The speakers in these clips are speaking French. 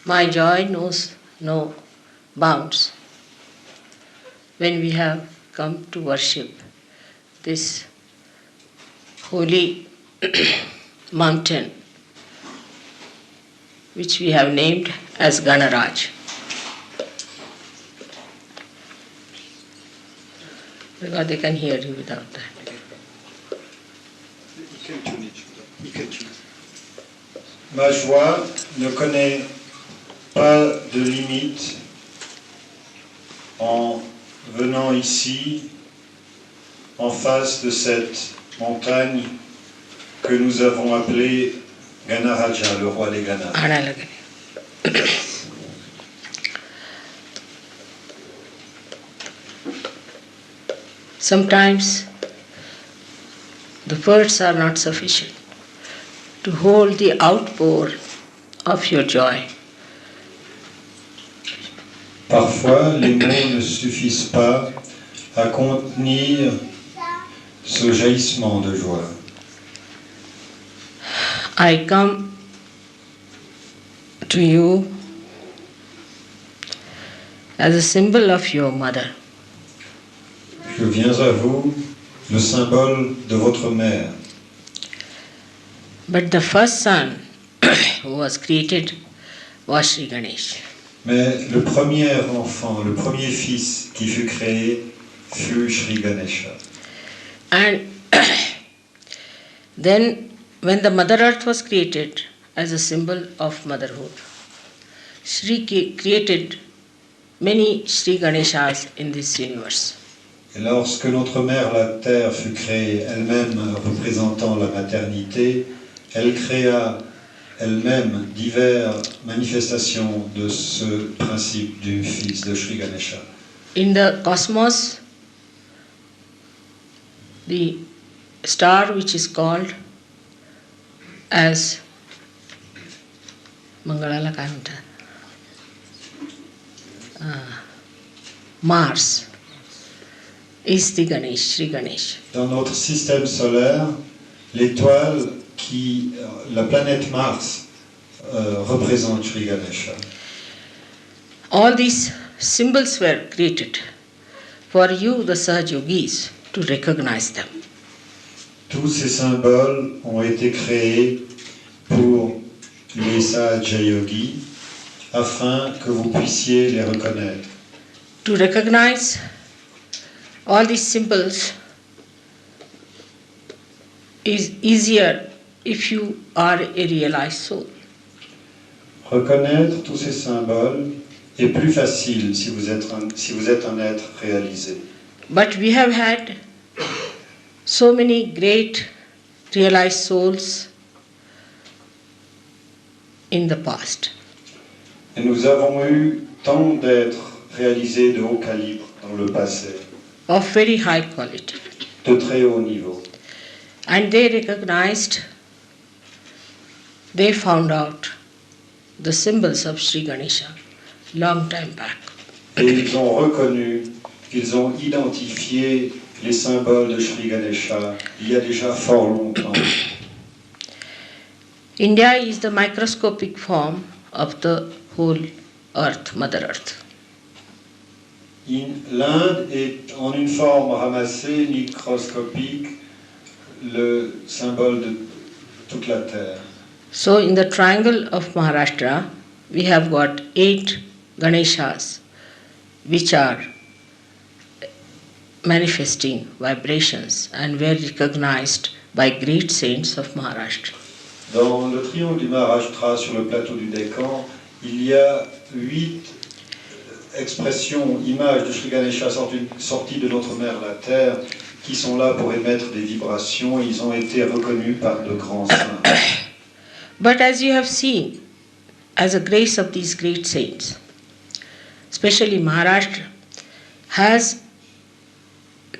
My joy knows no bounds when we have come to worship this holy mountain, which we have named as Ganaraj. Because they can hear you without that. Ma joie ne connaît pas de limite en venant ici, en face de cette montagne que nous avons appelée Ganaraja, le roi des Ganas. Sometimes the words are not sufficient to hold the outpour of your joy. Parfois, les mots ne suffisent pas à contenir ce jaillissement de joie. I come to you as a symbol of your mother. Je viens à vous, le symbole de votre mère. But the first son who was created was Sri Ganesha. Mais le premier enfant, le premier fils qui fut créé fut Sri Ganesha. And then when the Mother Earth was created as a symbol of motherhood, Sri created many Sri Ganeshas in this universe. Et lorsque notre mère, la Terre, fut créée, elle-même représentant la maternité, elle créa elle-même diverses manifestations de ce principe du fils de Sri Ganesha. In the cosmos, the star which is called as Mangalala काय म्हणतात? Mars is the Ganesh, Sri Ganesh. Dans notre système solaire, l'étoile la planète Mars représente Sri Ganesha. All these symbols were created for you, the Sahaja Yogis, to recognize them. Tous ces symboles ont été créés pour les Sahaja Yogis afin que vous puissiez les reconnaître. To recognize all these symbols is easier if you are a realized soul. Reconnaître tous ces symboles est plus facile si vous êtes un être réalisé. But we have had so many great realized souls in the past. Et nous avons eu tant d'êtres réalisés de haut calibre dans le passé, Of very high quality. de très haut niveau. And they recognized, they found out the symbols of Sri Ganesha long time back. Et ils ont reconnu, ils ont identifié les symboles de Sri Ganesha il y a déjà fort longtemps. India is the microscopic form of the whole earth, Mother Earth. L'Inde est en une forme ramassée, microscopique, le symbole de toute la Terre. So in the triangle of Maharashtra, we have got 8 Ganeshas which are manifesting vibrations and were recognized by great saints of Maharashtra. Dans le triangle du Maharashtra, sur le plateau du Décan, il y a 8 expressions, images de Sri Ganesha sorties de notre mère, la Terre, qui sont là pour émettre des vibrations. Ils ont été reconnus par de grands saints. But as you have seen, as a grace of these great saints, especially Maharashtra, has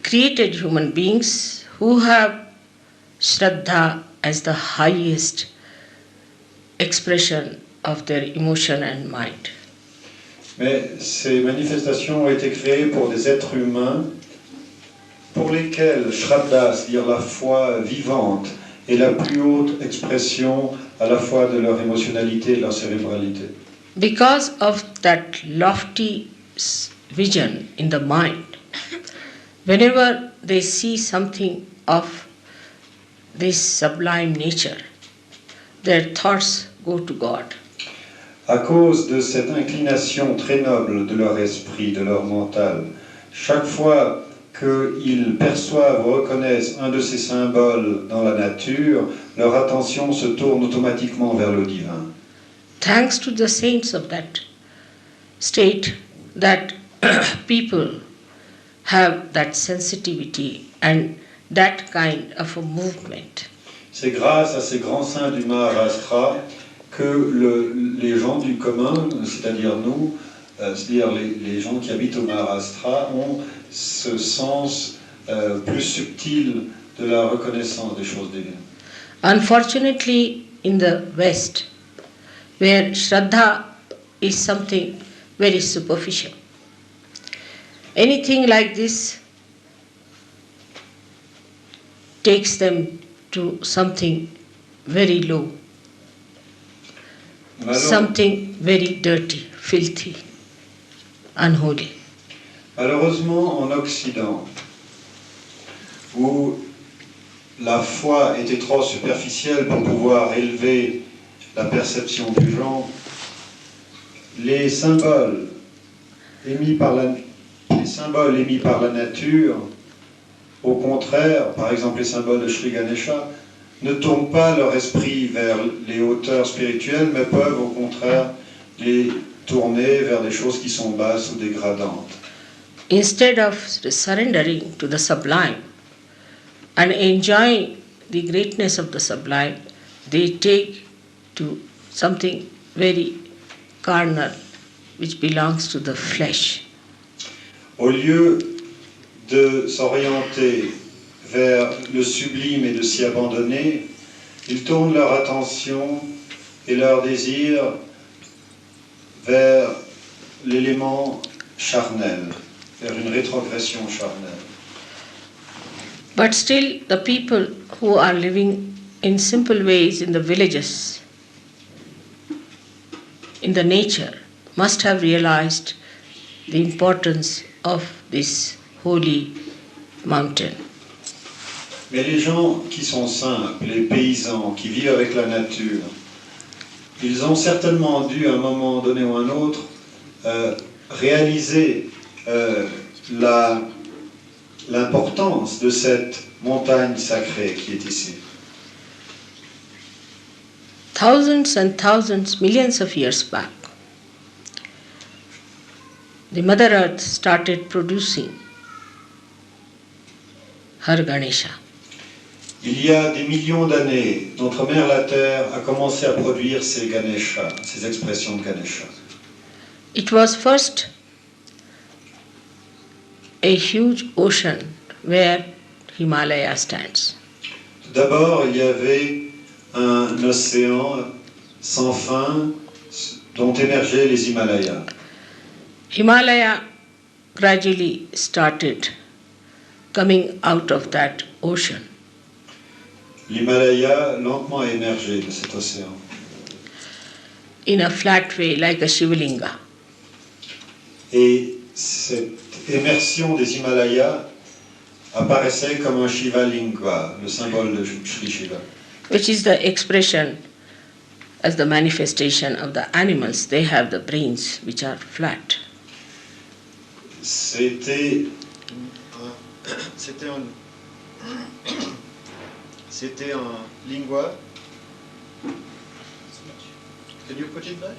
created human beings who have Shraddha as the highest expression of their emotion and mind. Mais ces manifestations ont été créées pour des êtres humains pour lesquels Shraddha, c'est-à-dire la foi vivante, est la plus haute expression à la fois de leur émotionnalité et de leur cérébralité. Because of that lofty vision in the mind, whenever they see something of this sublime nature, their thoughts go to God. À cause de cette inclination très noble de leur esprit, de leur mental, chaque fois qu'ils perçoivent ou reconnaissent un de ces symboles dans la nature, leur attention se tourne automatiquement vers le divin. Thanks to the saints of that state, that people have that sensitivity and that kind of a movement. C'est grâce à ces grands saints du Maharashtra que les gens du commun, c'est-à-dire nous, c'est-à-dire les gens qui habitent au Maharashtra, ont ce sens plus subtil de la reconnaissance des choses divines. Unfortunately, in the West, where Shraddha is something very superficial, anything like this takes them to something very low, something very dirty, filthy, unholy. Malheureusement, en Occident, où la foi était trop superficielle pour pouvoir élever la perception du genre, les symboles émis par la nature, au contraire, par exemple les symboles de Sri Ganesha, ne tournent pas leur esprit vers les hauteurs spirituelles, mais peuvent au contraire les tourner vers des choses qui sont basses ou dégradantes. Instead of surrendering to the sublime and enjoying the greatness of the sublime, they take to something very carnal, which belongs to the flesh. Au lieu de s'orienter vers le sublime et de s'y abandonner, ils tournent leur attention et leur désir vers l'élément charnel, vers une rétrogression charnelle. But still, the people who are living in simple ways in the villages, in the nature, must have realized the importance of this holy mountain. Mais les gens qui sont simples, les paysans qui vivent avec la nature, ils ont certainement dû, à un moment donné ou à un autre, réaliser l'importance de cette montagne sacrée qui est ici. Thousands and thousands, millions of years back, the Mother Earth started producing her Ganesha. Il y a des millions d'années, notre mère la Terre a commencé à produire ces Ganesha, ces expressions de Ganesha. It was first a huge ocean where Himalaya stands. Tout d'abord, il y avait un océan sans fin dont émergeaient les Himalayas. Himalaya gradually started coming out of that ocean. L'Himalaya lentement a émergé de cet océan. In a flat way, like a Shivalinga. Et cette émersion des Himalayas apparaissait comme un Shivalinga, le symbole de Sri Shiva. Which is the expression as the manifestation of the animals. They have the brains which are flat. C'était un lingua. Can you put it back?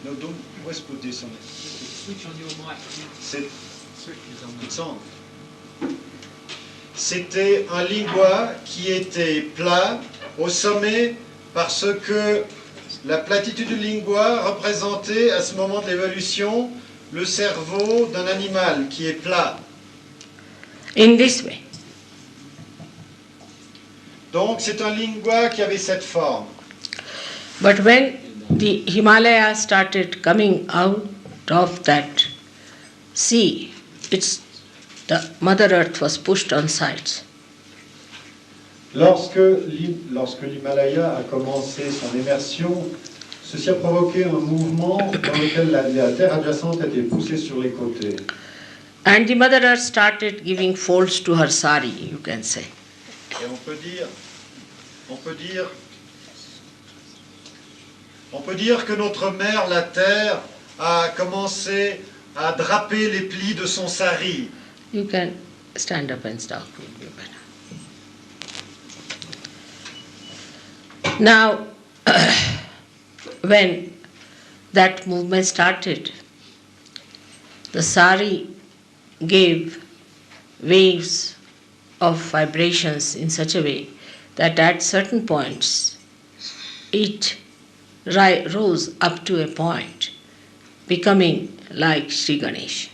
No, don't always put this on it. Switch on your mic. It's on. C'était un lingua qui était plat au sommet parce que la platitude du lingua représentait à ce moment de l'évolution le cerveau d'un animal qui est plat. In this way. Donc c'est un lingua qui avait cette forme. But when the Himalaya started coming out of that sea, the Mother Earth was pushed on sides. Lorsque l'Himalaya a commencé son immersion, ceci a provoqué un mouvement dans lequel la terre adjacente a été poussée sur les côtés. And the Mother Earth started giving folds to her sari, you can say. Et on peut dire que notre mère, la terre, a commencé à draper les plis de son sari. You can stand up and stop, would be better. Now, when that movement started, the sari gave waves of vibrations in such a way that at certain points it rose up to a point, becoming like Sri Ganesha.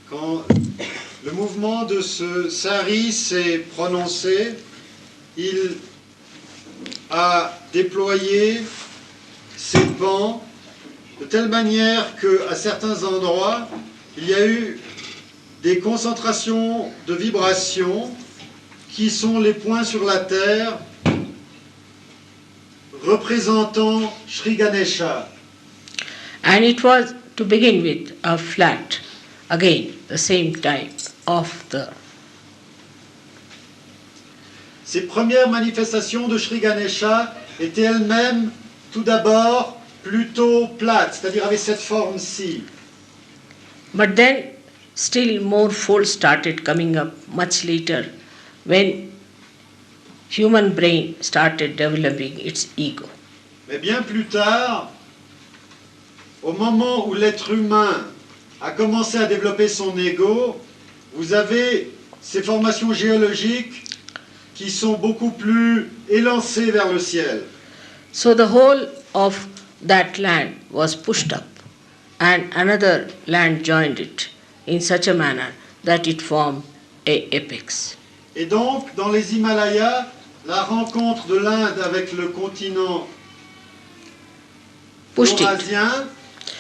Quand le mouvement de ce sari s'est prononcé, il a déployé ses pans de telle manière qu'à certains endroits, il y a eu des concentrations de vibrations qui sont les points sur la terre représentant Sri Ganesha. And it was, to begin with, a flat, again, the same type of the. Ces premières manifestations de Sri Ganesha étaient elles-mêmes tout d'abord plutôt plates, c'est-à-dire avec cette forme-ci. But then still more folds started coming up much later when human brain started developing its ego. Mais bien plus tard, au moment où l'être humain a commencé à développer son ego, vous avez ces formations géologiques qui sont beaucoup plus élancées vers le ciel. So the whole of that land was pushed up and another land joined it in such a manner that it formed a apex. Et donc, dans les Himalayas, la rencontre de l'Inde avec le continent eurasien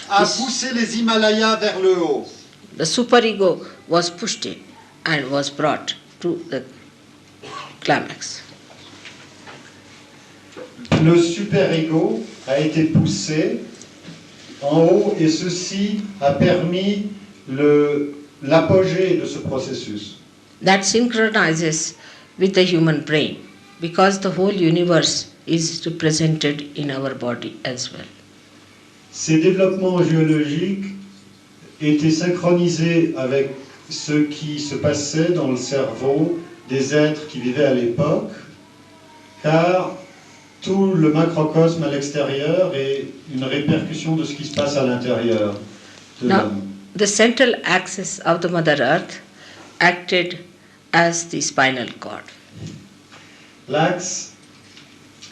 a poussé les Himalayas vers le haut. The superego was pushed in and was brought to the climax. Le super-ego a été poussé en haut et ceci a permis l'apogée de ce processus. That synchronizes with the human brain because the whole universe is represented in our body as well. Ces développements géologiques étaient synchronisés avec ce qui se passait dans le cerveau des êtres qui vivaient à l'époque, car tout le macrocosme à l'extérieur est une répercussion de ce qui se passe à l'intérieur de Now, l'homme. the central axis of the Mother Earth acted as the spinal cord. L'axe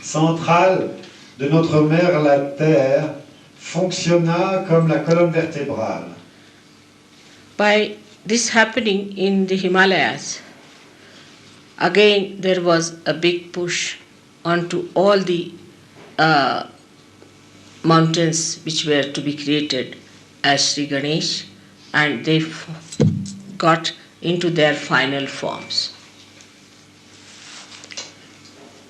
central de notre mère la Terre fonctionna comme la colonne vertébrale. By this happening in the Himalayas, again there was a big push onto all the mountains which were to be created as Sri Ganesh, and they got into their final forms.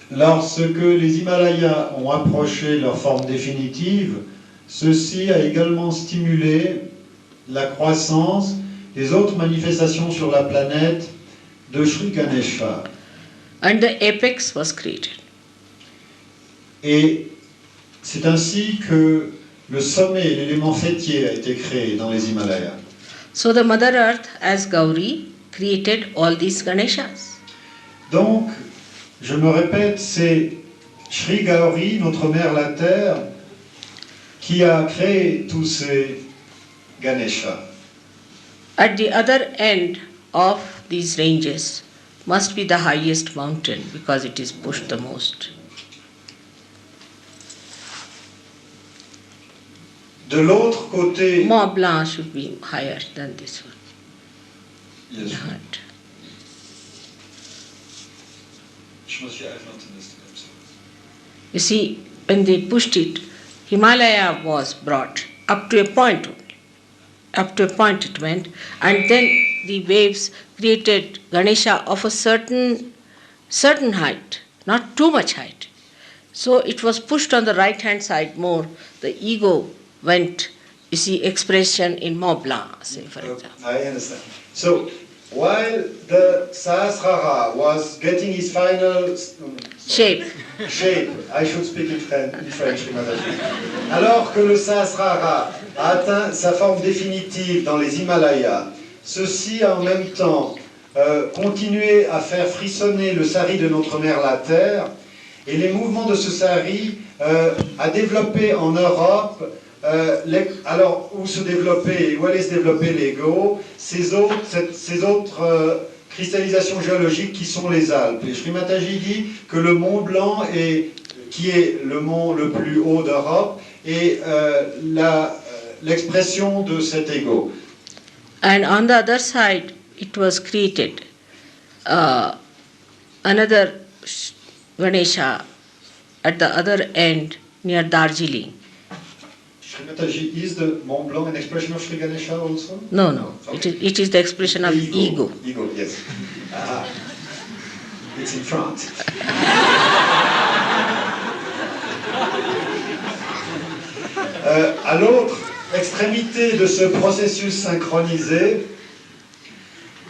Lorsque les Himalayas ont approché leur forme définitive, ceci a également stimulé la croissance des autres manifestations sur la planète de Sri Ganesha. And the apex was created. Et c'est ainsi que le sommet, l'élément fêtier, a été créé dans les Himalayas. So the Mother Earth, as Gauri, created all these Ganeshas. Donc, je me répète, c'est Sri Gauri, notre mère la Terre, qui a créé tous ces Ganesha. At the other end of these ranges must be the highest mountain because it is pushed the most. De l'autre côté, Mont Blanc should be higher than this one. Yes. The height. You see, when they pushed it, Himalaya was brought up to a point only. Up to a point it went, and then the waves created Ganesha of a certain height, not too much height. So it was pushed on the right hand side more. The ego went, you see, expression in Mont Blanc, say for example. I understand. So while the Sahasrara was getting his final Shape. I should speak in French, Mataji. Alors que le Sahasrara a atteint sa forme définitive dans les Himalayas, ceci a en même temps continué à faire frissonner le sari de notre mère la Terre, et les mouvements de ce sari a développé en Europe, alors où allait se développer l'ego, ces autres cristallisations géologiques qui sont les Alpes. Et Sri Mataji dit que le mont Blanc, qui est le mont le plus haut d'Europe, est l'expression de cet ego. And on the other side, it was created another Ganesha at the other end near Darjeeling. Sri Mataji, is the Mont Blanc an expression of Sri Ganesha also? No. Okay. It is the expression of ego. Ego, yes. It's in front. À l'autre extrémité de ce processus synchronisé,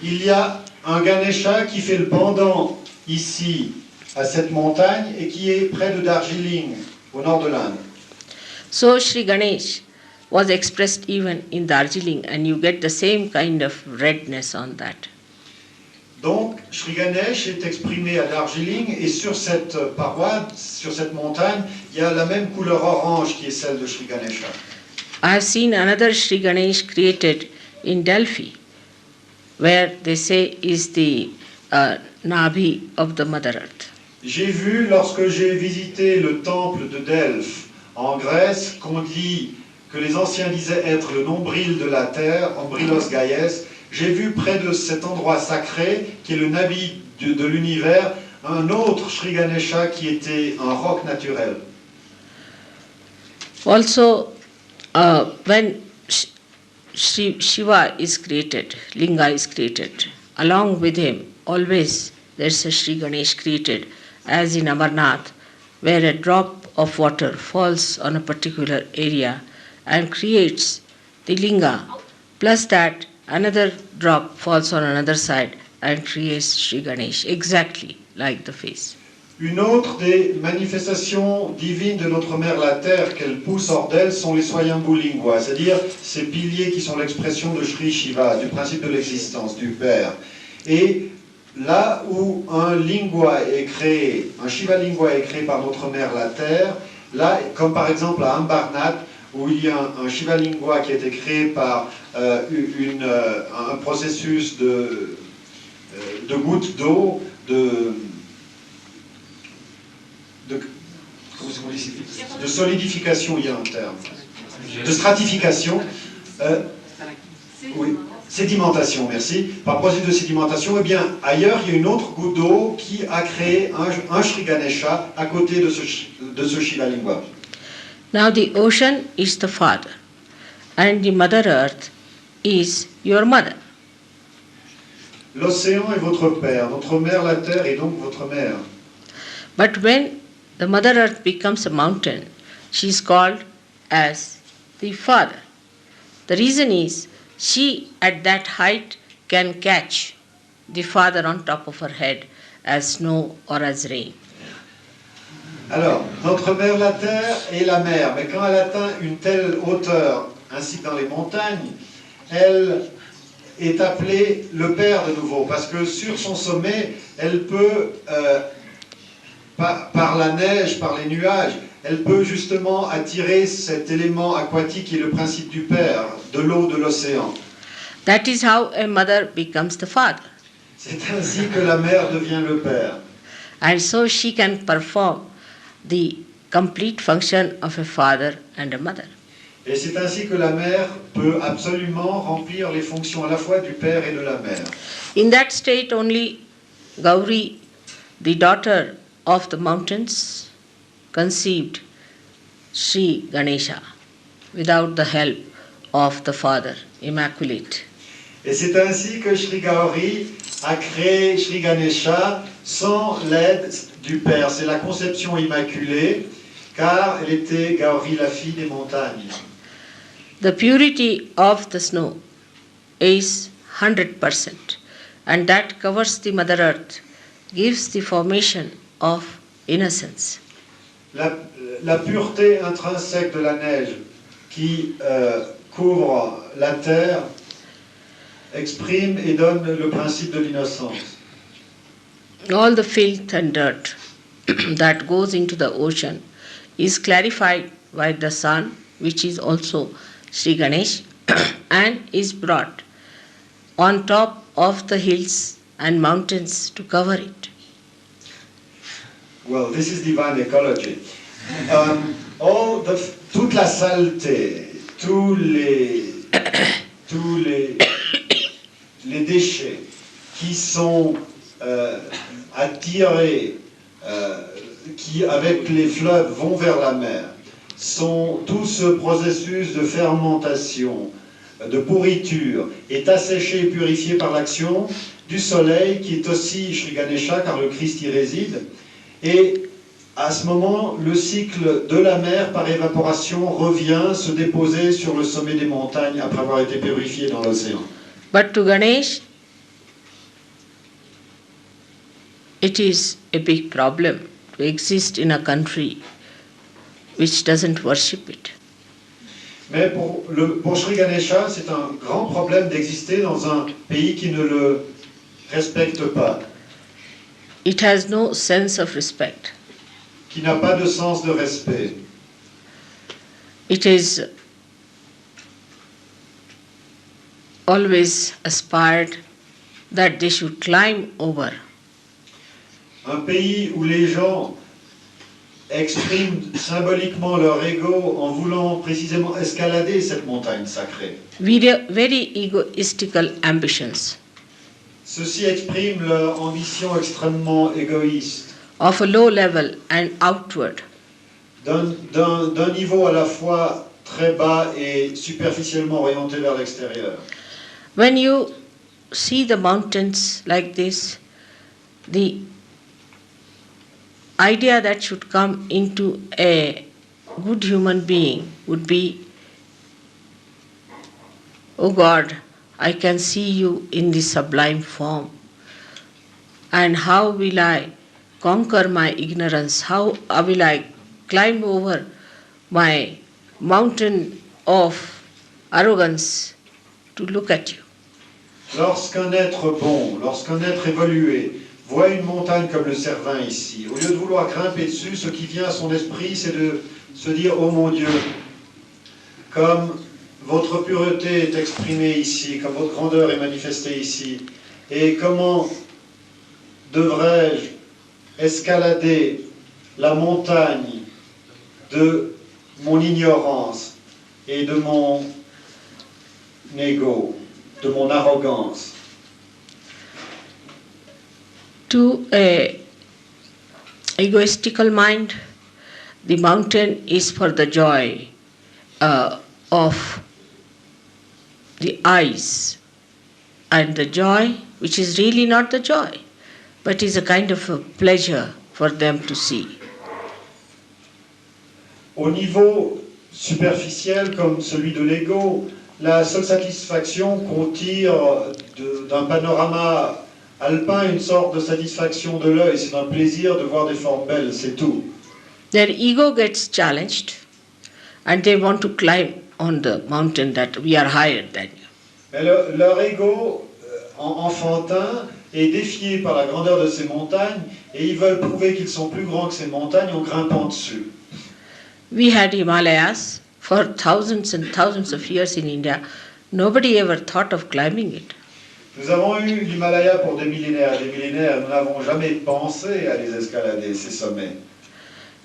il y a un Ganesha qui fait le pendant ici à cette montagne et qui est près de Darjeeling, au nord de l'Inde. So Sri Ganesh was expressed even in Darjeeling, and you get the same kind of redness on that. Donc, Sri Ganesh est exprimé à Darjeeling, et sur cette paroi, sur cette montagne, il y a la même couleur orange qui est celle de Sri Ganesha. I have seen another Sri Ganesh created in Delphi, where they say is the Nabhi of the Mother Earth. J'ai vu, lorsque j'ai visité le temple de Delphes en Grèce, qu'on dit que les anciens disaient être le nombril de la terre, Ombrilos Gaies. J'ai vu près de cet endroit sacré, qui est le Nabi de l'univers, un autre Sri Ganesha qui était un roc naturel. Also, when Shiva is created, Linga is created, along with him, always there's a Sri Ganesh created, as in Amarnath, where a drop of water falls on a particular area and creates the Linga, plus that another drop falls on another side and creates Sri Ganesh, exactly like the face. Une autre des manifestations divines de notre mère la Terre qu'elle pousse hors d'elle sont les Swayambhu Lingua, c'est-à-dire ces piliers qui sont l'expression de Sri Shiva, du principe de l'existence, du Père. Et là où un lingua est créé, un Shiva Lingua est créé par notre mère la Terre, là, comme par exemple à Ambarnath, où il y a un Shiva Lingua qui a été créé par un processus de gouttes d'eau, de solidification, il y a un terme, de stratification, oui, sédimentation, merci. Par processus de sédimentation, eh bien, ailleurs, il y a une autre goutte d'eau qui a créé un Sri Ganesha à côté de ce Shiva Lingua. Now the ocean is the father, and the Mother Earth is your mother. L'océan est votre père, notre mère la terre est donc votre mère. But when the Mother Earth becomes a mountain, she is called as the father. The reason is she at that height can catch the father on top of her head as snow or as rain. Alors, notre mère la terre est la mer, mais quand elle atteint une telle hauteur, ainsi que dans les montagnes, elle est appelée le père de nouveau, parce que sur son sommet, elle peut, par la neige, par les nuages, elle peut justement attirer cet élément aquatique qui est le principe du père, de l'eau, de l'océan. That is how a mother becomes the father. C'est ainsi que la mère devient le père. And so she can perform the complete function of a father and a mother. Et c'est ainsi que la mère peut absolument remplir les fonctions à la fois du père et de la mère. In that state only Gauri, the daughter of the mountains, conceived Sri Ganesha without the help of the father immaculate. Et c'est ainsi que Sri Gauri a créé Sri Ganesha sans l'aide du Père. C'est la conception immaculée, car elle était Gauri, la fille des montagnes. The purity of the snow is 100%, and that covers the Mother Earth, gives the formation of innocence. La pureté intrinsèque de la neige qui couvre la terre exprime et donne le principe de l'innocence. All the filth and dirt that goes into the ocean is clarified by the sun, which is also Sri Ganesh, and is brought on top of the hills and mountains to cover it. Well, this is divine ecology. Toute la saleté, tous les déchets qui sont attirés, qui avec les fleuves vont vers la mer, sont tout ce processus de fermentation, de pourriture, est asséché et purifié par l'action du soleil qui est aussi Sri Ganesha car le Christ y réside. Et à ce moment, le cycle de la mer par évaporation revient se déposer sur le sommet des montagnes après avoir été purifié dans l'océan. But to Ganesh, it is a big problem to exist in a country which doesn't worship it. Mais pour Sri Ganesha, c'est un grand problème d'exister dans un pays qui ne le respecte pas. It has no sense of respect. Qui n'a pas de sens de respect. It is always aspired that they should climb over. Un pays où les gens expriment symboliquement leur ego en voulant précisément escalader cette montagne sacrée. Very egoistical ambitions. Ceux-ci expriment leur ambition extrêmement égoïste. Of a low level and outward. D'un niveau à la fois très bas et superficiellement orienté vers l'extérieur. When you see the mountains like this, the idea that should come into a good human being would be, oh God, I can see you in this sublime form. And how will I conquer my ignorance? How will I climb over my mountain of arrogance to look at you? Lorsqu'un être bon, lorsqu'un être évolué voit une montagne comme le Cervin ici, au lieu de vouloir grimper dessus, ce qui vient à son esprit, c'est de se dire « Oh mon Dieu, comme votre pureté est exprimée ici, comme votre grandeur est manifestée ici, et comment devrais-je escalader la montagne de mon ignorance et de mon ego, de mon arrogance. » To a egoistical mind, the mountain is for the joy of the eyes, and the joy which is really not the joy, but is a kind of a pleasure for them to see. Au niveau superficiel comme celui de l'ego, la seule satisfaction qu'on tire d'un panorama alpin, une sorte de satisfaction de l'œil, c'est un plaisir de voir des formes belles, c'est tout. Their ego gets challenged and they want to climb on the mountain that we are higher than you. Mais leur ego enfantin est défié par la grandeur de ces montagnes et ils veulent prouver qu'ils sont plus grands que ces montagnes en grimpant dessus. We had Himalayas for thousands and thousands of years in India. Nobody ever thought of climbing it. Nous avons eu l'Himalaya pour des millénaires et des millénaires. Nous n'avons jamais pensé à les escalader, ces sommets.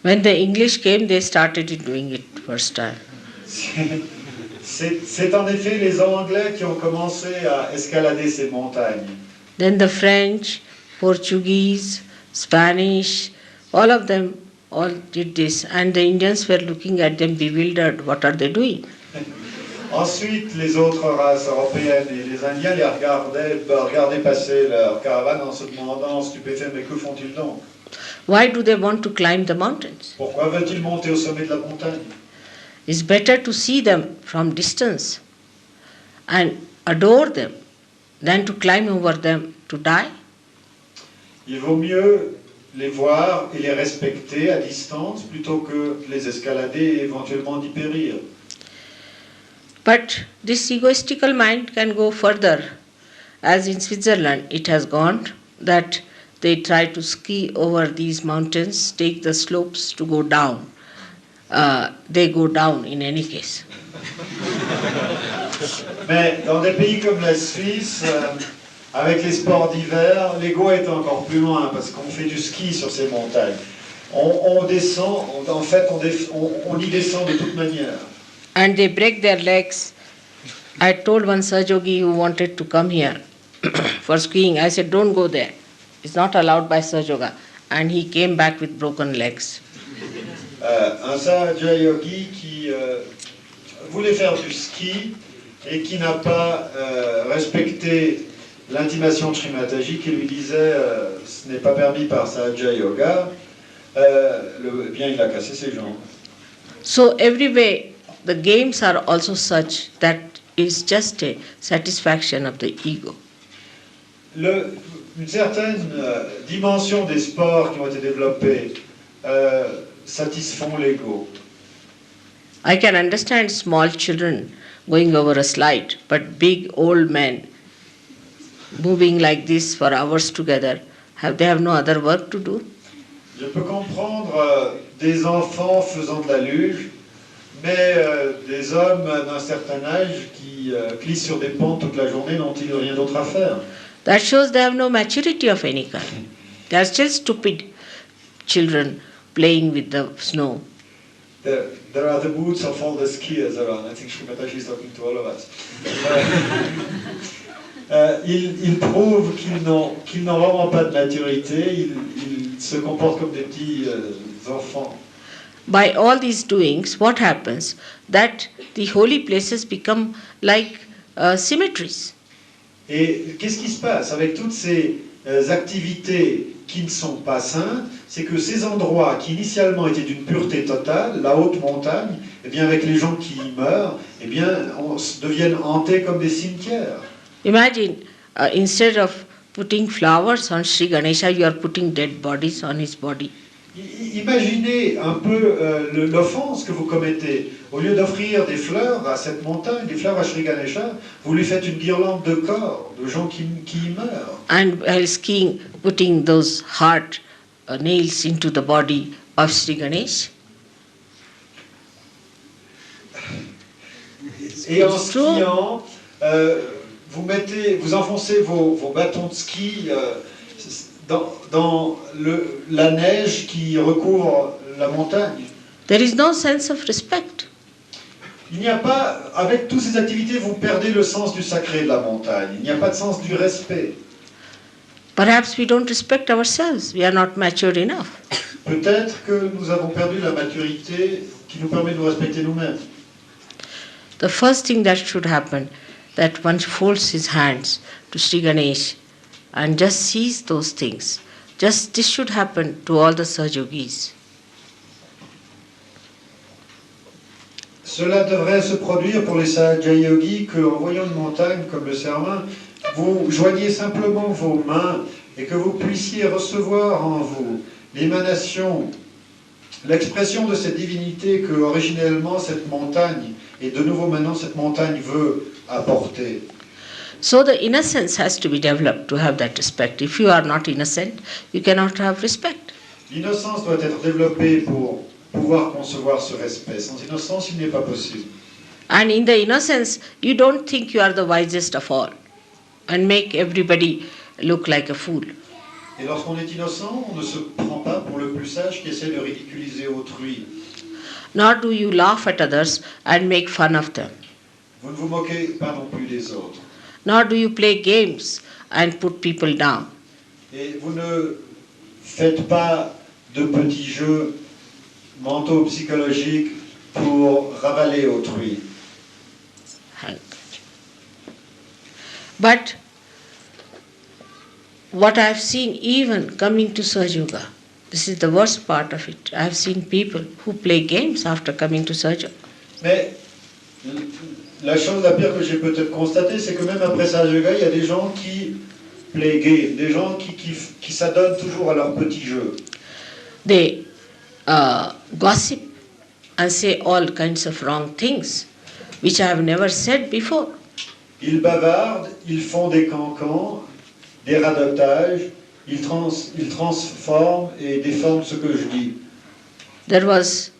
When the English came, they started doing it first time. C'est en effet les Anglais qui ont commencé à escalader ces montagnes. Then the French, Portuguese, Spanish, all of them all did this, and the Indians were looking at them bewildered. What are they doing? Ensuite, les autres races européennes et les Indiens les regardaient passer leur caravane en se demandant, stupéfaits, mais que font-ils donc? Why do they want to climb the mountains? Pourquoi veulent-ils monter au sommet de la montagne? It's better to see them from distance and adore them than to climb over them to die. Il vaut mieux les voir et les respecter à distance plutôt que les escalader et éventuellement d'y périr. But this egoistical mind can go further, as in Switzerland it has gone, that they try to ski over these mountains, take the slopes to go down. They go down in any case. Mais dans des pays comme la Suisse, avec les sports d'hiver, l'ego est encore plus loin parce qu'on fait du ski sur ces montagnes. On descend, en fait, on y descend de toute manière. And they break their legs. I told one Sahaja who wanted to come here for skiing, I said, don't go there. It's not allowed by Sahaja Yoga. And he came back with broken legs. Un Sahaja Yogi qui voulait faire du ski et qui n'a pas respecté l'intimation de Srimataji qui lui disait ce n'est pas permis par Sahaja Yoga, bien il a cassé ses jambes. So every way the games are also such that it's just a satisfaction of the ego. Une certaine dimension des sports qui ont été développés satisfont l'ego. I can understand small children going over a slide, but big old men moving like this for hours together, they have no other work to do? Je peux comprendre des enfants faisant de la luge, mais des hommes d'un certain âge qui glissent sur des pentes toute la journée n'ont-ils rien d'autre à faire? That shows they have no maturity of any kind. They are still stupid children playing with the snow. There are the boots of all the skiers around. I think Srimataji is talking to all of us. Ils prouvent qu'ils n'ont vraiment pas de maturité. Ils se comportent comme des petits enfants. By all these doings, what happens? That the holy places become like cemeteries. Et qu'est-ce qui se passe avec toutes ces activités qui ne sont pas saintes? C'est que ces endroits qui initialement étaient d'une pureté totale, la haute montagne, eh bien avec les gens qui y meurent, eh bien deviennent hantés comme des cimetières. Imagine, instead of putting flowers on Sri Ganesha, you are putting dead bodies on his body. Imaginez un peu l'offense que vous commettez. Au lieu d'offrir des fleurs à cette montagne, des fleurs à Sri Ganesha, vous lui faites une guirlande de corps, de gens qui y meurent. And while skiing, putting those hard nails into the body of Sri Ganesh. Et en skiant, vous enfoncez vos bâtons de ski dans la neige qui recouvre la montagne. There is no sense of respect. Il n'y a pas, avec toutes ces activités, vous perdez le sens du sacré de la montagne. Il n'y a pas de sens du respect. Perhaps we don't respect ourselves. We are not mature enough. Peut-être que nous avons perdu la maturité qui nous permet de nous respecter nous-mêmes. The first thing that should happen, that one folds his hands to Sri Ganesh and just sees those things. Just this should happen to all the Sahajogis. Cela devrait se produire pour les Sahaja Yogis qu'en voyant une montagne comme le Sermin, vous joignez simplement vos mains et que vous puissiez recevoir en vous l'émanation, l'expression de cette divinité que originellement cette montagne, et de nouveau maintenant cette montagne veut apporter. So the innocence has to be developed to have that respect. If you are not innocent, you cannot have respect. L'innocence doit être développée pour pouvoir concevoir ce respect. Sans innocence, il n'est pas possible. And in the innocence, you don't think you are the wisest of all and make everybody look like a fool. Et lorsqu'on est innocent, on ne se prend pas pour le plus sage qui essaie de ridiculiser autrui. Nor do you laugh at others and make fun of them. Vous ne vous moquez pas non plus des autres. Nor do you play games and put people down. Et vous ne faites pas de petits jeux mentaux psychologiques pour ravaler autrui. But what I have seen even coming to Sahaja Yoga, this is the worst part of it. I have seen people who play games after coming to Sahaja. Mais la chose la pire que j'ai peut-être constatée, c'est que même après Sahaja Yoga, il y a des gens qui play game, des gens qui s'adonnent toujours à leurs petits jeux. They gossip and say all kinds of wrong things, which I have never said before. Ils bavardent, ils font des cancans, des radotages, ils transforment et déforment ce que je dis. There was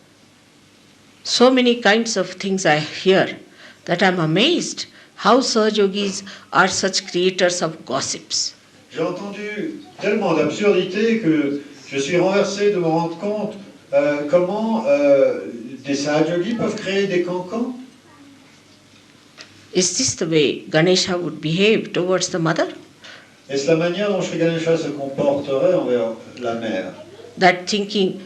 so many kinds of things I hear that I am amazed how Sahaja Yogis are such creators of gossips. J'ai entendu tellement d'absurdités que je suis renversé de me rendre compte comment des Sahaja Yogis peuvent créer des cancans. Is this the way Ganesha would behave towards the mother? Est-ce la manière dont Sri Ganesha se comporterait envers la mère? That thinking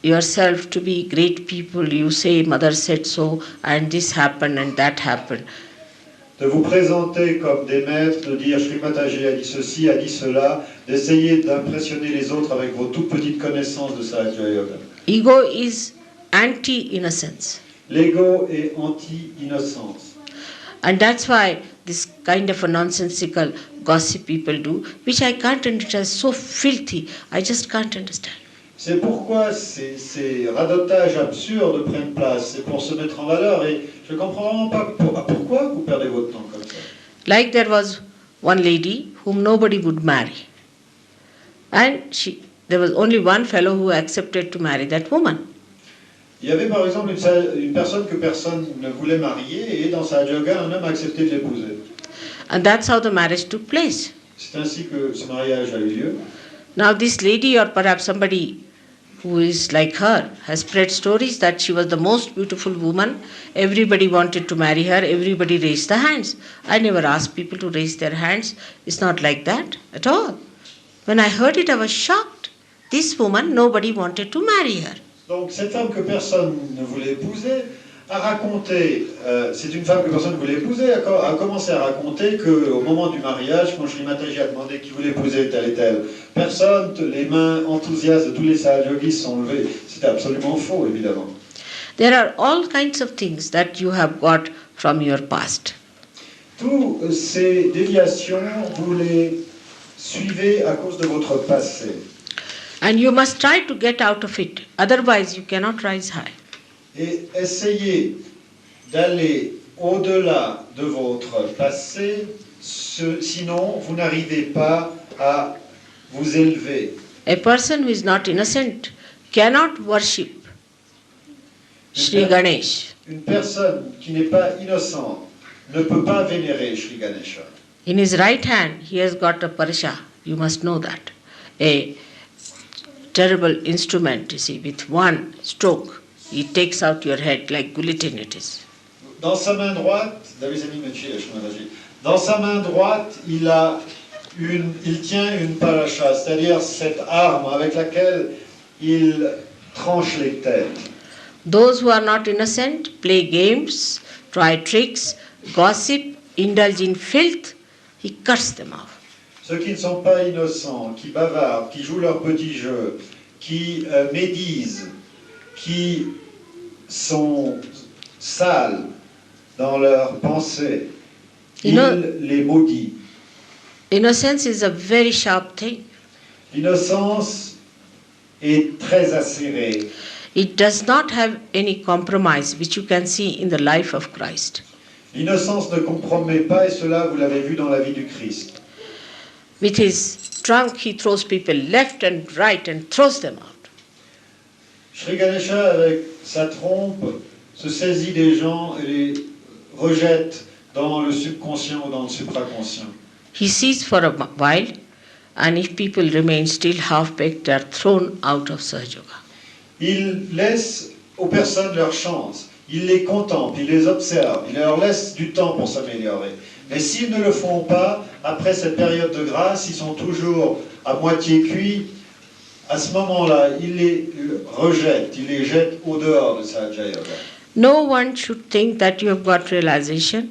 yourself to be great people, you say mother said so and this happened and that happened. De vous présenter comme des maîtres, de dire Sri Mataji a dit ceci, a dit cela, d'essayer d'impressionner les autres avec vos toutes petites connaissances de Sahaja Yoga. Ego is anti-innocence. L'ego est anti-innocence. And that's why this kind of a nonsensical gossip people do, which I can't understand, so filthy, I just can't understand. C'est pourquoi ces radotages absurdes prennent place, c'est pour se mettre en valeur, et je ne comprends vraiment pas pourquoi vous perdez votre temps comme ça. Like there was one lady whom nobody would marry. And there was only one fellow who accepted to marry that woman. Il y avait par exemple une personne que personne ne voulait marier, et dans Sahaja Yoga, un homme a accepté de l'épouser. And that's how the marriage took place. C'est ainsi que ce mariage a eu lieu. Now this lady, or perhaps somebody who is like her, has spread stories that she was the most beautiful woman. Everybody wanted to marry her. Everybody raised their hands. I never asked people to raise their hands. It's not like that at all. When I heard it, I was shocked. This woman, nobody wanted to marry her. Donc cette femme que personne ne voulait épouser a raconté, c'est une femme que personne ne voulait épouser, a commencé à raconter qu'au moment du mariage, quand Sri Mataji a demandé qui voulait épouser tel et tel personne, les mains enthousiastes de tous les Sahaja Yogis sont levées. C'était absolument faux, évidemment. There are all kinds of things that you have got from your past. Toutes ces déviations, vous les suivez à cause de votre passé. And you must try to get out of it. Otherwise, you cannot rise high. Et essayez d'aller au-delà de votre passé, sinon vous n'arrivez pas à vous élever. A person who is not innocent cannot worship Sri Ganesh. Une personne qui n'est pas innocente ne peut pas vénérer Sri Ganesha. In his right hand, he has got a parasha. You must know that. A terrible instrument, you see, with one stroke, he takes out your head like guillotine it is. Dans sa main droite, dans sa main droite, il tient une paracha, c'est-à-dire cette arme avec laquelle il tranche les têtes. Those who are not innocent play games, try tricks, gossip, indulge in filth, he cuts them off. Ceux qui ne sont pas innocents, qui bavardent, qui jouent leurs petits jeux, qui médisent, qui sont sales dans leurs pensées, il les maudit. Innocence is a very sharp thing. L'innocence est très acérée. It does not have any compromise, which you can see in the life of Christ. L'innocence ne compromet pas, et cela vous l'avez vu dans la vie du Christ. With his trunk, he throws people left and right and throws them out. Sri Ganesha, avec sa trompe, se saisit des gens et les rejette dans le subconscient ou dans le supraconscient. He sees for a while, and if people remain still half-baked, they are thrown out of Sahaja Yoga. Il laisse aux personnes leur chance. Il les contemple, il les observe, il leur laisse du temps pour s'améliorer. Mais s'ils ne le font pas, après cette période de grâce, ils sont toujours à moitié cuits. À ce moment-là, il les rejette, il les jette au dehors de Sahaja Yoga. No one should think that you have got realization.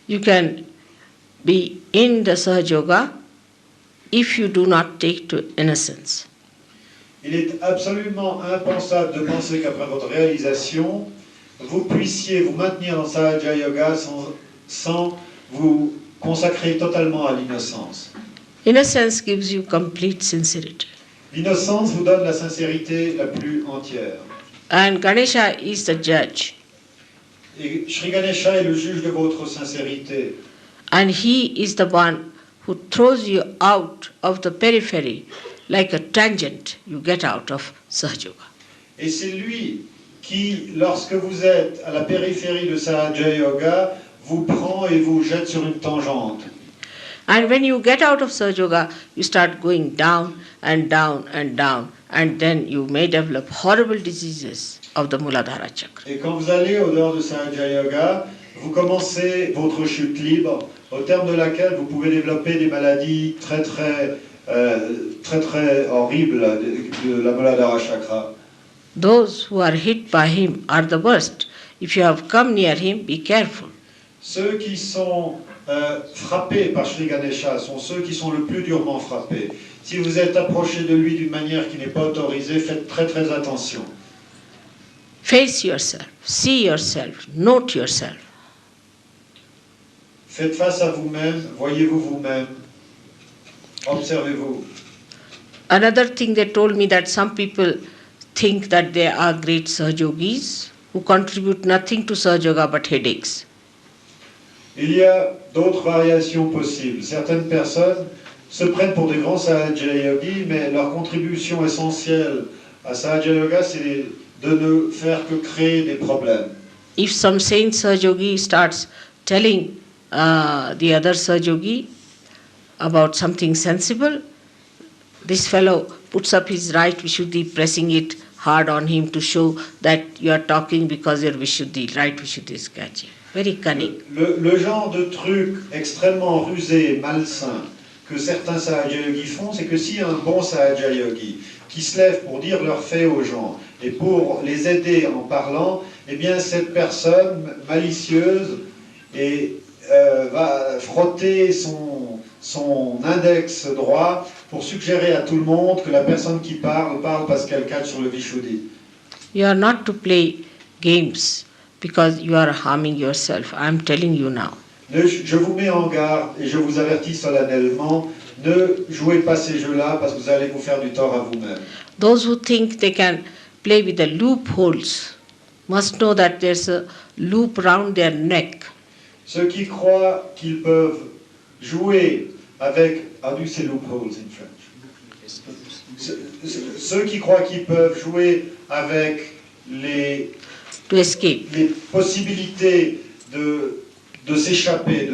You can be in the Sahaja Yoga if you do not take to innocence. Il est absolument impensable de penser qu'après votre réalisation, vous puissiez vous maintenir dans Sahaja Yoga sans vous consacrer totalement à l'innocence. Innocence gives you complete sincerity. L'innocence vous donne la sincérité la plus entière. And Ganesha is the judge. Et Sri Ganesha est le juge de votre sincérité. And he is the one who throws you out of the periphery like a tangent you get out of Sahaja Yoga. Et c'est lui qui, lorsque vous êtes à la périphérie de Sahaja Yoga, vous prend et vous jette sur une tangente. And when you get out of Sahaja Yoga, you start going down and down and down, and then you may develop horrible diseases of the Muladhara chakra. Et quand vous allez au dehors de Sahaja Yoga, vous commencez votre chute libre, au terme de laquelle vous pouvez développer des maladies très horribles de la Muladhara chakra. Those who are hit by him are the worst. If you have come near him, be careful. Ceux qui sont frappés par Sri Ganesha sont ceux qui sont le plus durement frappés. Si vous êtes approché de lui d'une manière qui n'est pas autorisée, faites très attention. Face yourself, see yourself, note yourself. Faites face à vous-même, voyez-vous vous-même, observez-vous. Another thing they told me that some people think that they are great Sahajogis who contribute nothing to Sahaja Yoga but headaches. Il y a d'autres variations possibles. Certaines personnes se prennent pour des grands Sahaja Yogis, mais leur contribution essentielle à Sahaja Yoga, c'est de ne faire que créer des problèmes. If some saint Sahajogi starts telling the other Sahajogi about something sensible, this fellow puts up his right Vishuddhi, pressing it hard on him to show that you are talking because your Vishuddhi, right Vishuddhi is catching. Very cunning. Le genre de truc extrêmement rusé et malsain que certains Sahaja Yogis font, c'est que si un bon Sahaja Yogi qui se lève pour dire leurs faits aux gens et pour les aider en parlant, eh bien cette personne malicieuse va frotter son index droit pour suggérer à tout le monde que la personne qui parle parce qu'elle catch sur le Vishuddhi. You are not to play games because you are harming yourself. I am telling you now. Je vous mets en garde et je vous avertis solennellement, ne jouez pas ces jeux-là parce que vous allez vous faire du tort à vous-même. Those who think they can play with the loopholes must know that there's a loop round their neck. Ceux qui croient qu'ils peuvent jouer avec... How do you say loopholes in French? Ceux qui croient qu'ils peuvent jouer avec To escape. les possibilités de s'échapper,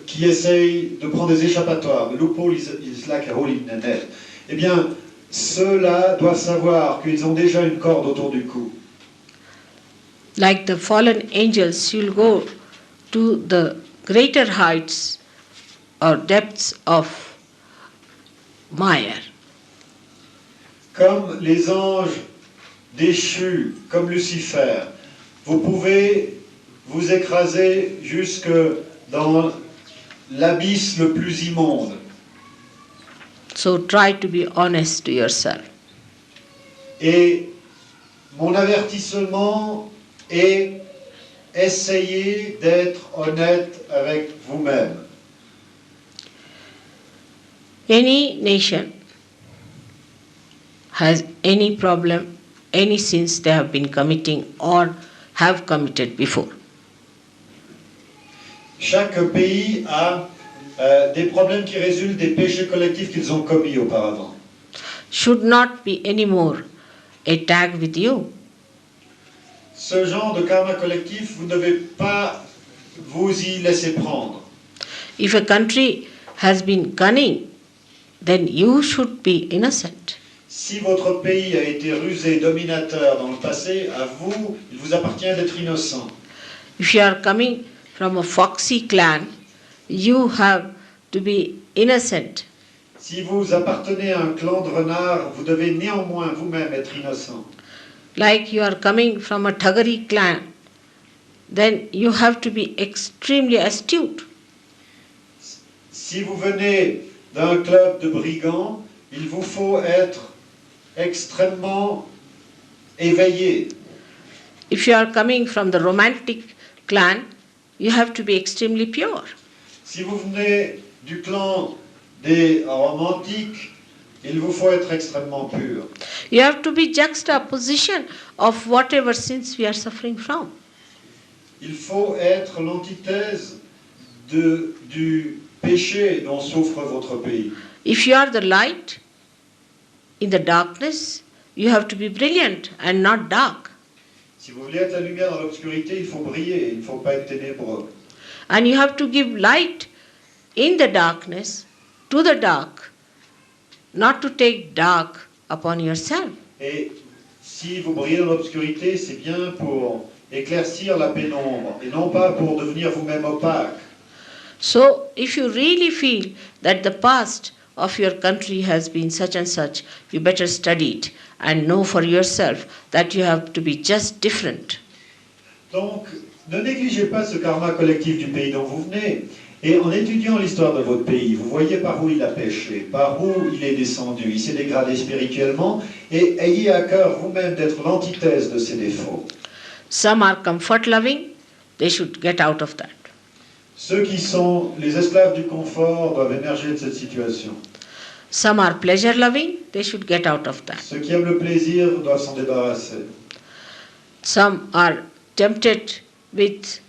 qui essayent de prendre des échappatoires. The loophole is like a hole in a net. Eh bien, ceux-là doivent savoir qu'ils ont déjà une corde autour du cou. Like the fallen angels, you'll go to the greater heights or depths of Maya. Comme les anges déchus, comme Lucifer, vous pouvez vous écraser jusque dans l'abysse le plus immonde. So try to be honest to yourself. Et mon avertissement est essayer d'être honnête avec vous-même. Any nation has any problem, any sins they have been committing or have committed before. Chaque pays a des problèmes qui résultent des péchés collectifs qu'ils ont commis auparavant. Should not be anymore a tag with you. Ce genre de karma collectif, vous ne devez pas vous y laisser prendre. If a country has been cunning, then you should be innocent. Si votre pays a été rusé, dominateur dans le passé, à vous, il vous appartient d'être innocent. If you are coming from a foxy clan, you have to be innocent. Si vous appartenez à un clan de renards, vous devez néanmoins vous-même être innocent. Like you are coming from a Thagari clan, then you have to be extremely astute. si vous venez d'un club de brigands, il vous faut être extrêmement éveillé. If you are coming from the romantic clan, you have to be extremely pure. Si vous venez du clan des romantiques, il vous faut être extrêmement pur. You have to be juxtaposition of whatever sins we are suffering from. Il faut être l'antithèse du péché dont souffre votre pays. If you are the light in the darkness, you have to be brilliant and not dark. Si vous voulez être la lumière dans l'obscurité, il faut briller, il ne faut pas être ténébreux. And you have to give light in the darkness to the dark, not to take dark upon yourself. Et si vous brillez dans l'obscurité, c'est bien pour éclaircir la pénombre et non pas pour devenir vous-même opaque. So, if you really feel that the past of your country has been such and such, you better study it and know for yourself that you have to be just different. Donc, ne négligez pas ce karma collectif du pays dont vous venez. Et en étudiant l'histoire de votre pays, vous voyez par où il a péché, par où il est descendu, il s'est dégradé spirituellement, et ayez à cœur vous-même d'être l'antithèse de ses défauts. Some are comfort loving, they should get out of that. Ceux qui sont les esclaves du confort doivent émerger de cette situation. Some are pleasure loving, they should get out of that. Ceux qui aiment le plaisir doivent s'en débarrasser. Some are tempted with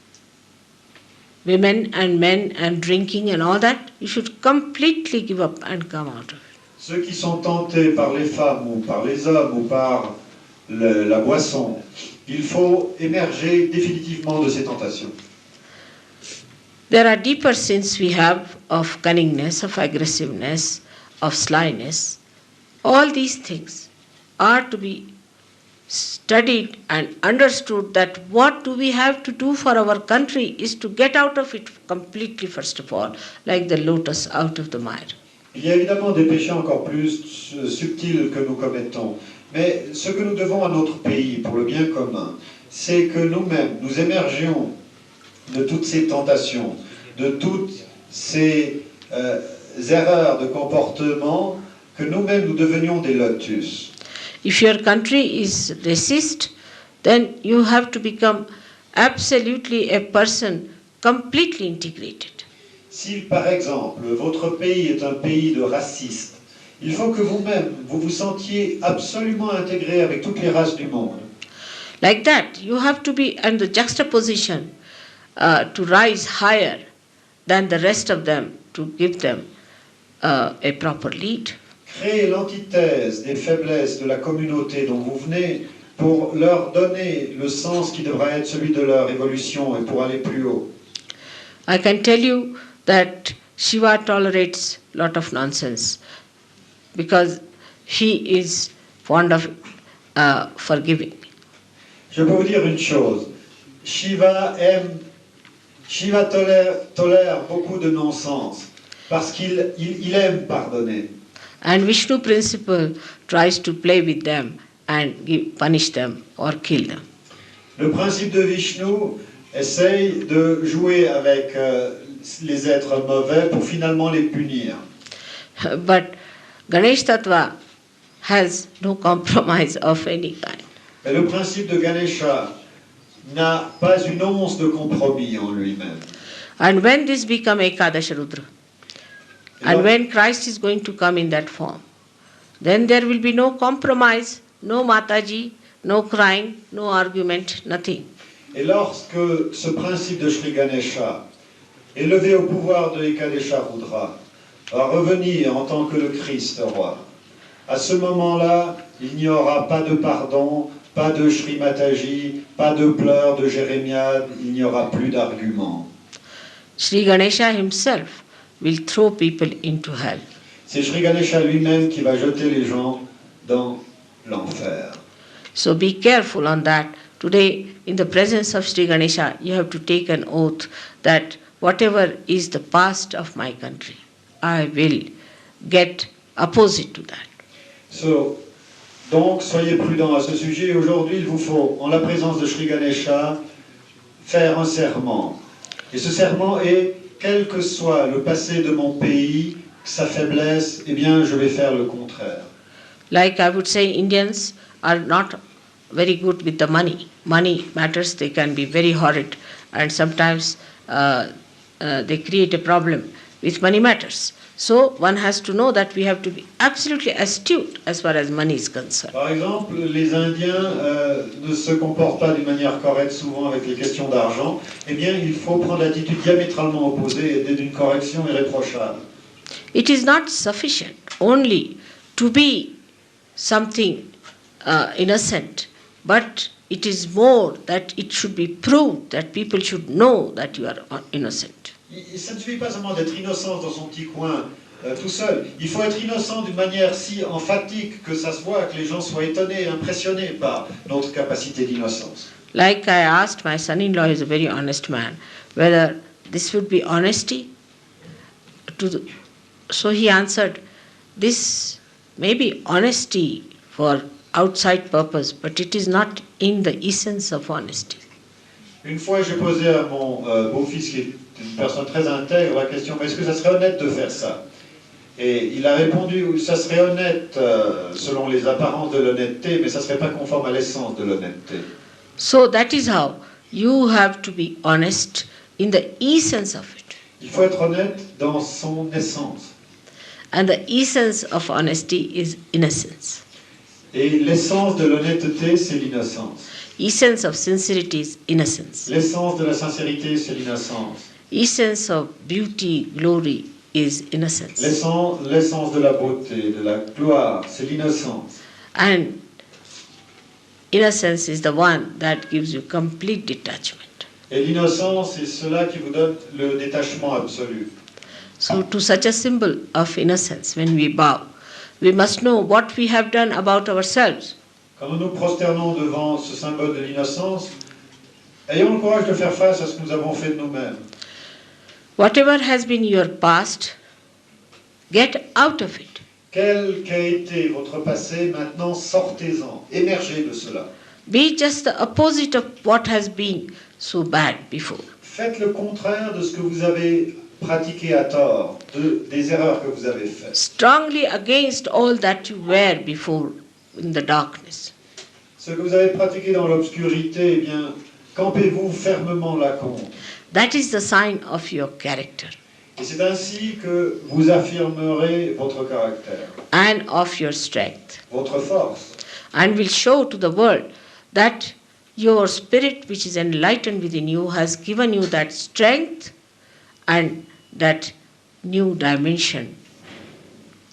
women and men and drinking and all that. You should completely give up and come out of it. Ceux qui sont tentés par les femmes ou par les hommes ou par la boisson, il faut émerger définitivement de ces tentations. There are deeper sins we have of cunningness, of aggressiveness, of slyness. All these things are to be studied and understood that what do we have to do for our country is to get out of it completely first of all, like the lotus out of the mire. Il y a évidemment des péchés encore plus subtils que nous commettons, mais ce que nous devons à notre pays pour le bien commun, c'est que nous-mêmes, nous émergions de toutes ces tentations, de toutes ces erreurs de comportement, que nous-mêmes nous devenions des lotus. If your country is racist, then you have to become absolutely a person completely integrated. Si, par exemple, votre pays est un pays de racistes, il faut que vous-même, vous vous sentiez absolument intégré avec toutes les races du monde. Like that, you have to be in the juxtaposition to rise higher than the rest of them, to give them a proper lead. Créer l'antithèse des faiblesses de la communauté dont vous venez pour leur donner le sens qui devra être celui de leur évolution et pour aller plus haut. I can tell you that Shiva tolerates a lot of nonsense because he is fond of forgiving. Je peux vous dire une chose, Shiva tolère beaucoup de non-sens parce qu'il aime pardonner. And Vishnu principle tries to play with them and punish them or kill them. Le principe de Vishnu essaye de jouer avec les êtres mauvais pour finalement les punir. But Ganesh Tattva has no compromise of any kind. Mais le principe de Ganesha n'a pas une once de compromis en lui-même. And when this become Ekadasha Rudra, and when Christ is going to come in that form, then there will be no compromise, no Mataji, no crying, no argument, nothing. Et lorsque ce principe de Sri Ganesha, élevé au pouvoir de Ekadesha Rudra, va revenir en tant que le Christ roi, à ce moment-là, il n'y aura pas de pardon, pas de Sri Mataji, pas de pleurs, de jérémiade, il n'y aura plus d'arguments. Sri Ganesha himself will throw people into hell. C'est Sri Ganesha lui-même qui va jeter les gens dans l'enfer. So be careful on that. Today, in the presence of Sri Ganesha, you have to take an oath that whatever is the past of my country, I will get opposite to that. Donc, soyez prudents à ce sujet. Aujourd'hui, il vous faut, en la présence de Sri Ganesha, faire un serment. Et ce serment est quel que soit le passé de mon pays, sa faiblesse, eh bien, je vais faire le contraire. Like I would say, Indians are not very good with the money. Money matters, they can be very horrid, and sometimes they create a problem with money matters. So one has to know that we have to be absolutely astute as far as money is concerned. Par exemple, les Indiens ne se comportent pas d'une manière correcte souvent avec les questions d'argent. Eh bien, il faut prendre l'attitude diamétralement opposée et d'une correction irréprochable. It is not sufficient only to be something innocent, but it is more that it should be proved, that people should know that you are innocent. Ça ne suffit pas seulement d'être innocent dans son petit coin tout seul. Il faut être innocent d'une manière si emphatique que ça se voit, que les gens soient étonnés, impressionnés par notre capacité d'innocence. Like I asked my son-in-law, is a very honest man, whether this would be honesty. So he answered, this may be honesty for outside purpose, but it is not in the essence of honesty. Une fois, j'ai posé à mon beau-fils, qui est une personne très intègre, la question, mais est-ce que ça serait honnête de faire ça? Et il a répondu, ça serait honnête selon les apparences de l'honnêteté, mais ça ne serait pas conforme à l'essence de l'honnêteté. So that is how you have to be honest in the essence of it. Il faut être honnête dans son essence. And the essence of honesty is innocence. Et l'essence de l'honnêteté, c'est l'innocence. Essence of sincerity is innocence. L'essence de la sincérité, c'est l'innocence. Essence of beauty, glory is innocence. L'essence de la beauté, de la gloire, c'est l'innocence. And innocence is the one that gives you complete detachment. Et l'innocence, c'est cela qui vous donne le détachement absolu. So to such a symbol of innocence, when we bow, we must know what we have done about ourselves. Quand nous nous prosternons devant ce symbole de l'innocence, ayons le courage de faire face à ce que nous avons fait de nous-mêmes. Whatever has been your past, get out of it. Quel qu'a été votre passé, maintenant sortez-en, émergez de cela. Be just the opposite of what has been so bad before. Faites le contraire de ce que vous avez pratiqué à tort, des erreurs que vous avez faites. Strongly against all that you were before in the darkness. Ce que vous avez pratiqué dans l'obscurité, eh bien, campez-vous fermement là contre. That is the sign of your character Et c'est ainsi que vous affirmerez votre caractère, and of your strength, votre force. and will show to the world that your spirit, which is enlightened within you, has given you that strength and that new dimension.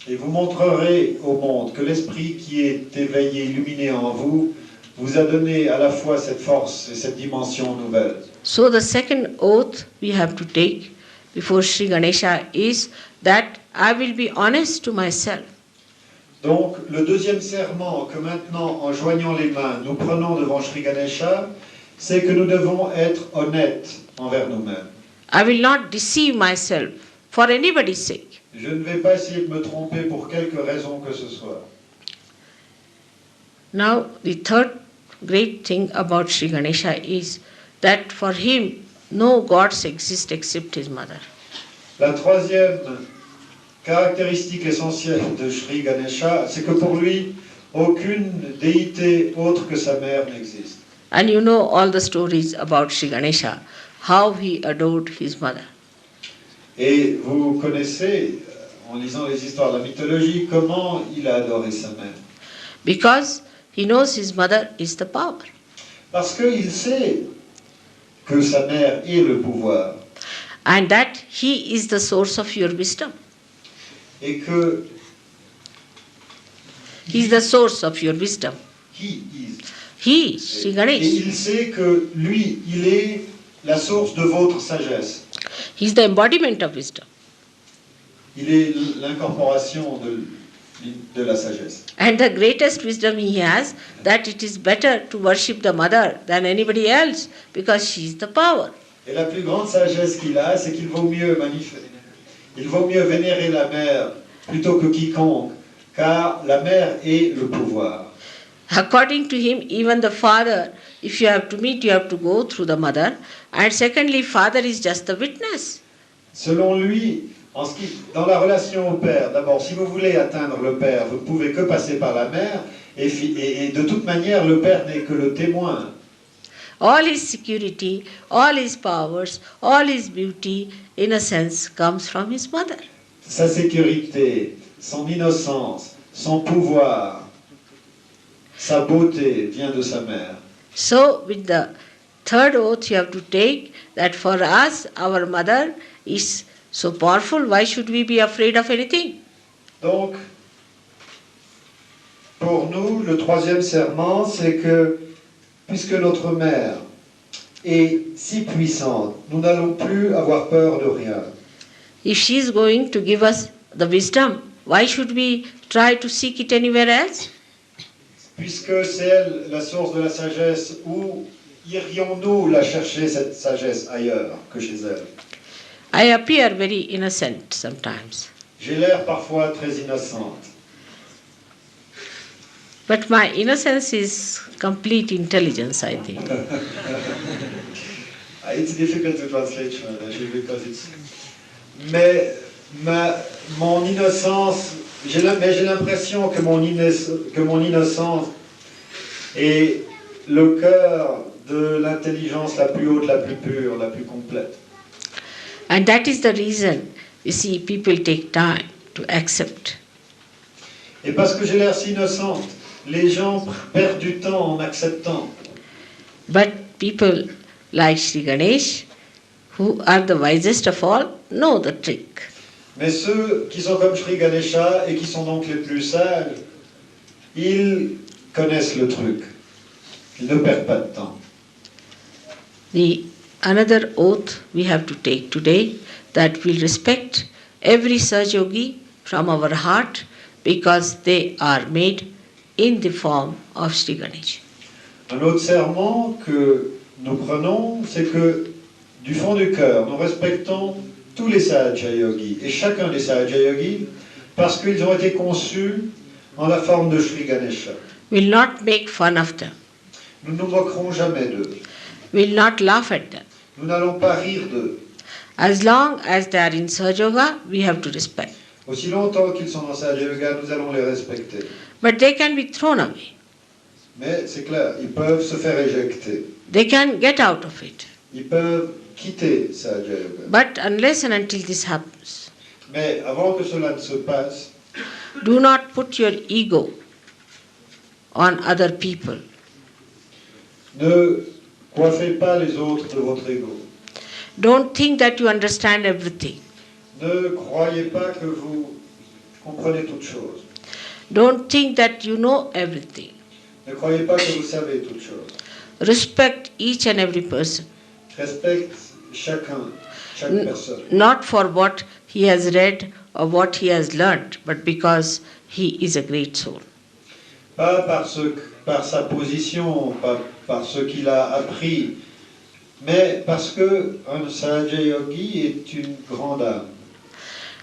Et vous montrerez au monde que l'esprit qui est éveillé, illuminé en vous, vous a donné à la fois cette force et cette dimension nouvelle. So the second oath we have to take before Sri Ganesha is that I will be honest to myself. Donc, le deuxième serment que maintenant, en joignant les mains, nous prenons devant Sri Ganesha, c'est que nous devons être honnêtes envers nous-mêmes. I will not deceive myself for anybody's sake. Je ne vais pas essayer de me tromper pour quelque raison que ce soit. Now, the third great thing about Sri Ganesha is that for him, no gods exist except his mother. La troisième caractéristique essentielle de Sri Ganesha, c'est que pour lui, aucune déité autre que sa mère n'existe. And you know all the stories about Sri Ganesha, how he adored his mother. Et vous connaissez, en lisant les histoires de la mythologie, comment il a adoré sa mère. Because he knows his mother is the power. Parce qu'il sait que sa mère est le pouvoir. And that he is the source of your wisdom. Et que He is the source of your wisdom. He, Sri et Ganesh. il sait que lui, il est la source de votre sagesse. He is the embodiment of wisdom. Il est l'incorporation de la sagesse. And the greatest wisdom he has, that it is better to worship the mother than anybody else because she is the power. Et la plus grande sagesse qu'il a, c'est qu'il vaut mieux vénérer la mère plutôt que quiconque, car la mère est le pouvoir. According to him, even the father, if you have to meet, you have to go through the mother. And secondly, father is just the witness. Selon lui, dans la relation au père, d'abord, si vous voulez atteindre le père, vous ne pouvez que passer par la mère, et de toute manière, le père n'est que le témoin. All his security, all his powers, all his beauty, in a sense, comes from his mother. Sa sécurité, son innocence, son pouvoir, sa beauté vient de sa mère. So, with the third oath, you have to take that for us, our mother is so powerful, why should we be afraid of anything? Donc, pour nous, le troisième serment, c'est que, puisque notre mère est si puissante, nous n'allons plus avoir peur de rien. If she is going to give us the wisdom, why should we try to seek it anywhere else? Puisque c'est elle la source de la sagesse, où irions-nous la chercher, cette sagesse, ailleurs que chez elle? I appear very innocent sometimes, J'ai l'air parfois très innocente, but my innocence is complete intelligence, I think. It's difficult to translate because it's... Mais mon innocence, j'ai l'impression que mon innocence est le cœur de l'intelligence la plus haute, la plus pure, la plus complète. And that is the reason, you see, people take time to accept. Et parce que j'ai l'air si innocente, les gens perdent du temps en acceptant. But people like Sri Ganesh, who are the wisest of all, know the trick. Mais ceux qui sont comme Sri Ganesha et qui sont donc les plus sages, ils connaissent le truc. Ils ne perdent pas de temps. Another oath we have to take today, that we'll respect every Sahaja Yogi from our heart because they are made in the form of Sri Ganesh. Un autre serment que nous prenons, c'est que du fond du cœur, nous respectons tous les Sahaja Yogis et chacun des Sahaja Yogis parce qu'ils ont été conçus en la forme de Sri Ganesha. We'll not make fun of them. Nous ne nous moquerons jamais d'eux. We'll not laugh at them. Nous n'allons pas rire d'eux. As long as they are in Sahaja Yoga, we have to respect. Aussi longtemps qu'ils sont dans Sahaja Yoga, nous allons les respecter. But they can be thrown away. Mais c'est clair, ils peuvent se faire éjecter. They can get out of it. Ils peuvent quitter Sahaja Yoga. But unless and until this happens, Mais avant que cela ne se passe, do not put your ego on other people. ne coiffez pas les autres de votre ego. Don't think that you understand everything. Ne croyez pas que vous comprenez toutes choses. Don't think that you know everything. Ne croyez pas que vous savez toutes choses. Respect each and every person, Respecte chaque personne. not for what he has read or what he has learnt, but because he is a great soul. Pas par sa position, pas par ce qu'il a appris, mais parce que un Sahaja Yogi est une grande âme.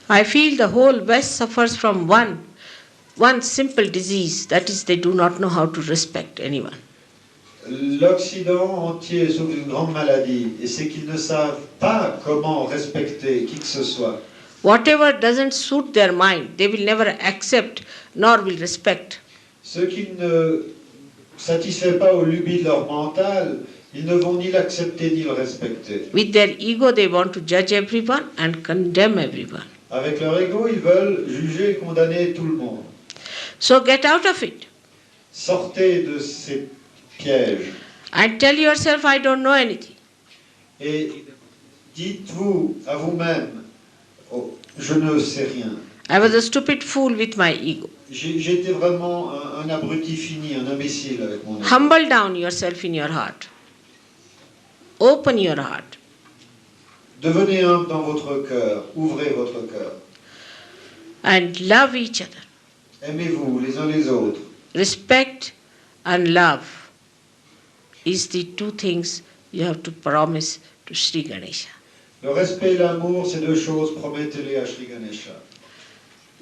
I feel the whole West suffers from one simple disease, that is, they do not know how to respect anyone. L'Occident entier souffre d'une grande maladie, et c'est qu'ils ne savent pas comment respecter qui que ce soit. Whatever doesn't suit their mind, they will never accept nor will respect. Ce qui ne satisfait pas aux lubies de leur mental, ils ne vont ni l'accepter ni le respecter. With their ego, they want to judge everyone and condemn everyone. Avec leur ego, ils veulent juger et condamner tout le monde. So get out of it Sortez de ces pièges and tell yourself, I don't know anything. et dites-vous à vous-même, oh, je ne sais rien. I was a stupid fool with my ego. J'étais vraiment un abruti fini, un imbécile avec mon ego. Humble down yourself in your heart. Open your heart. Devenez humble dans votre cœur, ouvrez votre cœur. And love each other. Aimez-vous les uns les autres. Respect and love is the two things you have to promise to Sri Ganesha. Le respect et l'amour, ces deux choses, promettez-les à Sri Ganesha.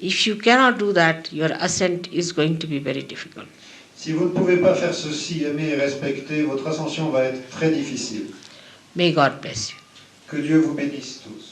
If you cannot do that, your ascent is going to be very difficult. Si vous ne pouvez pas faire ceci, aimer et respecter, votre ascension va être très difficile. May God bless you. Que Dieu vous bénisse tous.